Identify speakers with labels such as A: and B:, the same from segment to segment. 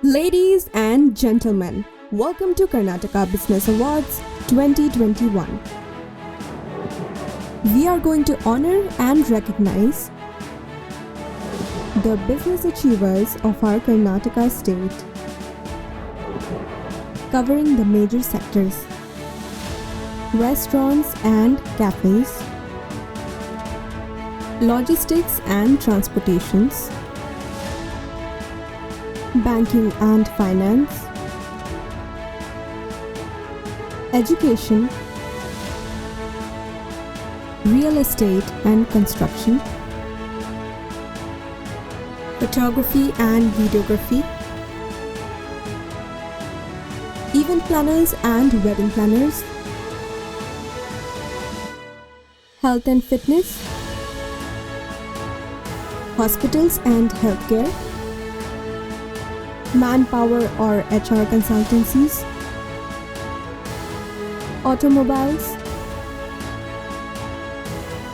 A: Ladies and gentlemen, welcome to Karnataka Business Awards 2021. We are going to honor and recognize the business achievers of our Karnataka state, covering the major sectors: restaurants and cafes, logistics and transportations, banking and finance, education, real estate and construction, photography and videography, event planners and wedding planners, health and fitness, hospitals and healthcare, manpower or HR consultancies, automobiles,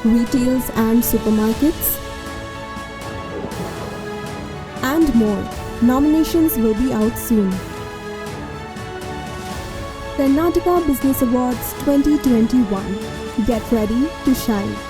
A: retails and supermarkets, and more. Nominations will be out soon. Karnataka Business Awards 2021. Get ready to shine.